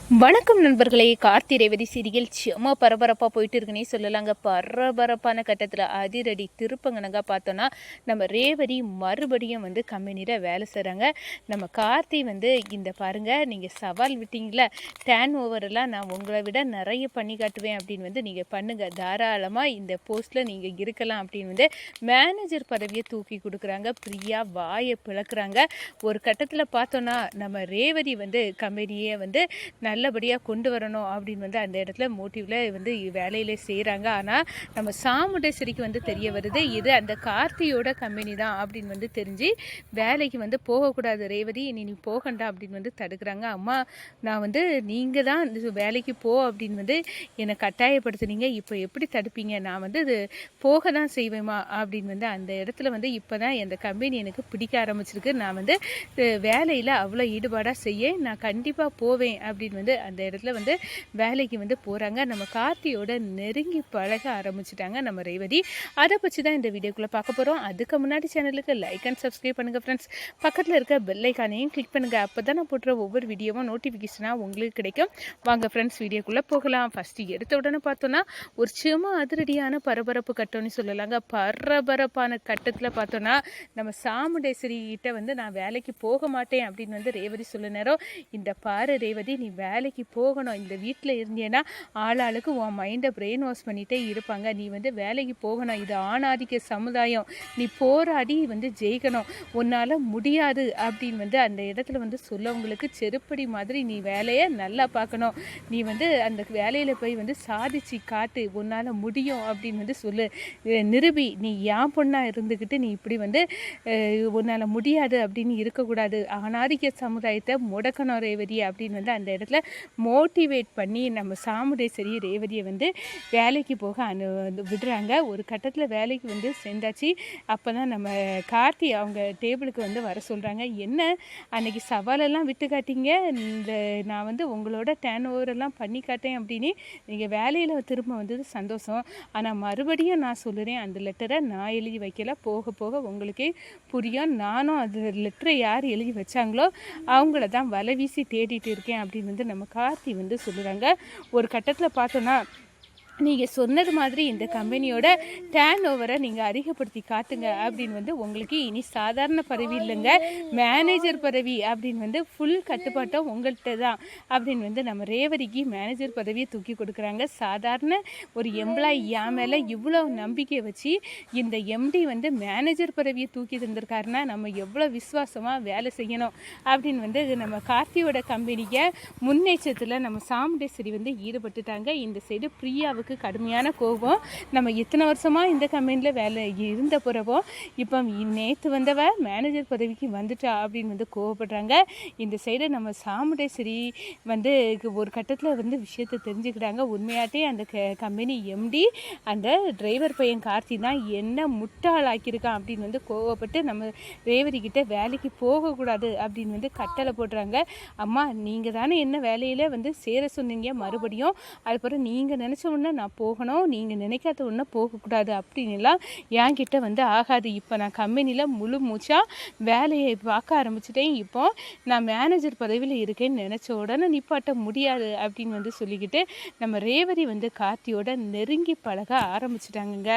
வணக்கம் நண்பர்களே. கார்த்தி ரேவதி சீரியல் செம்ம பரபரப்பாக போயிட்டு இருக்குன்னே சொல்லலாங்க. பரபரப்பான கட்டத்தில் அதிரடி திருப்பங்கனங்க பார்த்தோன்னா நம்ம ரேவதி மறுபடியும் கம்பெனியில் வேலை செய்கிறாங்க. நம்ம கார்த்தி இந்த பாருங்கள், நீங்கள் சவால் விட்டீங்களா, டேன் ஓவரெல்லாம் நான் உங்களை விட நிறைய பண்ணி காட்டுவேன் அப்படின்னு நீங்கள் பண்ணுங்கள், தாராளமாக இந்த போஸ்ட்டில் நீங்கள் இருக்கலாம் அப்படின்னு மேனேஜர் பதவியை தூக்கி கொடுக்குறாங்க. பிரியா வாயை பிளக்குறாங்க. ஒரு கட்டத்தில் பார்த்தோன்னா நம்ம ரேவதி கம்பெனியை நல்லபடியாக கொண்டு வரணும் அப்படின்னு அந்த இடத்துல மோட்டிவில் வேலையிலே செய்கிறாங்க. ஆனால் நம்ம சாமுண்டேஸ்வரிக்கு தெரிய வருது இது அந்த கார்த்தியோட கம்பெனி தான் அப்படின்னு தெரிஞ்சு வேலைக்கு போகக்கூடாது ரேவதி, நீ போகண்டா அப்படின்னு தடுக்கிறாங்க. அம்மா நான் நீங்கள் தான் வேலைக்கு போ அப்படின்னு என்னை கட்டாயப்படுத்துனீங்க, இப்போ எப்படி தடுப்பீங்க, நான் இது போக தான் செய்வேம்மா அப்படின்னு அந்த இடத்துல இப்போ தான் இந்த கம்பெனி எனக்கு பிடிக்க ஆரம்பிச்சிருக்கு, நான் வேலையில் அவ்வளோ ஈடுபாடாக செய்ய நான் கண்டிப்பாக போவேன் அப்படின்னு அந்த இடத்துல வேலைக்கு போகிறாங்க. நம்ம கார்த்தியோட நெருங்கி பழக ஆரம்பிச்சிட்டாங்க நம்ம ரேவதி. அதை பற்றி தான் இந்த வீடியோக்குள்ளே பார்க்க போகிறோம். அதுக்கு முன்னாடி சேனலுக்கு லைக் அண்ட் சப்ஸ்கிரைப் பண்ணுங்கள் ஃப்ரெண்ட்ஸ். பக்கத்தில் இருக்க பெல் ஐக்கானையும் கிளிக் பண்ணுங்கள். அப்போ தான் நான் போடுற ஒவ்வொரு வீடியோவும் நோட்டிஃபிகேஷனாக உங்களுக்கு கிடைக்கும். வாங்க ஃப்ரெண்ட்ஸ், வீடியோக்குள்ளே போகலாம். ஃபஸ்ட்டு எடுத்த உடனே பார்த்தோன்னா ஒரு சும்மா அதிரடியான பரபரப்பு கட்டம்னு சொல்லலாங்க. பரபரப்பான கட்டத்தில் பார்த்தோன்னா நம்ம சாமுண்டேஸ்வரி கிட்ட நான் வேலைக்கு போக மாட்டேன் அப்படின்னு ரேவதி சொல்ல நேரம், இந்த பாரு ரேவதி, நீ வேலைக்கு போகணும், இந்த வீட்டில் இருந்தேன்னா ஆளாளுக்கு உன் மைண்டை பிரெயின் வாஷ் பண்ணிகிட்டே இருப்பாங்க, நீ வேலைக்கு போகணும், இது ஆணாதிக்க சமுதாயம், நீ போராடி ஜெயிக்கணும், உன்னால் முடியாது அப்படின்னு அந்த இடத்துல சொல்லவங்களுக்கு செருப்படி மாதிரி நீ வேலையை நல்லா பார்க்கணும், நீ அந்த வேலையில் போய் சாதிச்சு காட்டு, உன்னால் முடியும் அப்படின்னு சொல்லு, நிரூபி, நீ ஏன் பொண்ணாக இருந்துக்கிட்டு நீ இப்படி உன்னால் முடியாது அப்படின்னு இருக்கக்கூடாது, ஆணாதிக்க சமுதாயத்தை முடக்கணும் ரேவதி அப்படின்னு அந்த இடத்துல மோட்டிவேட் பண்ணி நம்ம சாமுண்டேஸ்வரி ரேவதியை வேலைக்கு போக விடுறாங்க. ஒரு கட்டத்தில் வேலைக்கு சேர்ந்தாச்சு. அப்போ தான் நம்ம கார்த்தி அவங்க டேபிளுக்கு வர சொல்கிறாங்க. என்ன அன்னைக்கு சவாலெல்லாம் விட்டு காட்டிங்க, இந்த நான் உங்களோட டேன் ஓவரெல்லாம் பண்ணி காட்டேன் அப்படின்னு நீங்கள் வேலையில் திரும்ப வந்தது சந்தோஷம், ஆனால் மறுபடியும் நான் சொல்லுறேன், அந்த லெட்டரை நான் எழுதி வைக்கல, போக போக உங்களுக்கே புரியும், நானும் அது லெட்டரை யார் எழுதி வச்சாங்களோ அவங்கள தான் வலை வீசி தேடிட்டு இருக்கேன் அப்படின்னு நம்ம கார்த்தி சொல்லுறாங்க. ஒரு கட்டத்தில் பார்த்தோன்னா, நீங்கள் சொன்னது மாதிரி இந்த கம்பெனியோட டேன் ஓவரை நீங்கள் அதிகப்படுத்தி காட்டுங்க அப்படின்னு உங்களுக்கு இனி சாதாரண பதவி இல்லைங்க, மேனேஜர் பதவி அப்படின்னு ஃபுல் கட்டுப்பாட்டம் உங்கள்கிட்ட தான் அப்படின்னு நம்ம ரேவதிக்கு மேனேஜர் பதவியை தூக்கி கொடுக்குறாங்க. சாதாரண ஒரு எம்ப்ளாயி என் மேலே இவ்வளோ நம்பிக்கை வச்சு இந்த எம்டி மேனேஜர் பதவியை தூக்கி தந்திருக்காருன்னா நம்ம எவ்வளோ விசுவாசமாக வேலை செய்யணும் அப்படின்னு நம்ம கார்த்தியோட கம்பெனியை முன்னேற்றத்தில் நம்ம சாமுண்டேஸ்வரி ஈடுபட்டுட்டாங்க. இந்த சைடு பிரியாவுக்கு கடுமையான கோபம், நம்ம இத்தனை வருஷமாக இந்த கம்பெனியில் வேலை இருந்த பிறப்போ இப்போ நேற்று வந்தவ மேனேஜர் பதவிக்கு வந்துட்டா அப்படின்னு கோவப்படுறாங்க. இந்த சைடு நம்ம சாமுண்டேஸ்வரி ஒரு கட்டத்தில் விஷயத்தை தெரிஞ்சுக்கிட்டாங்க. உண்மையாட்டே அந்த கம்பெனி எம்டி அந்த டிரைவர் பையன் கார்த்தி தான் என்ன முட்டாளாக்கியிருக்கான் அப்படின்னு கோவப்பட்டு நம்ம ரேவதி கிட்ட வேலைக்கு போகக்கூடாது அப்படின்னு கட்டளை போடுறாங்க. அம்மா நீங்கள் தானே என்ன வேலையில் சேர சொன்னீங்க, மறுபடியும் அதுக்கப்புறம் நீங்கள் நினச்ச உடனே நான் போகணும், நீங்கள் நினைக்காத ஒன்று போகக்கூடாது அப்படின்லாம் என்கிட்ட ஆகாது, இப்போ நான் கம்பெனியில் முழு மூச்சாக வேலையை பார்க்க ஆரம்பிச்சிட்டேன், இப்போ நான் மேனேஜர் பதவியில் இருக்கேன்னு நினச்ச உடனே நிப்பாட்ட முடியாது அப்படின்னு சொல்லிக்கிட்டு நம்ம ரேவதி கார்த்தியோட நெருங்கி பழக ஆரம்பிச்சிட்டாங்கங்க.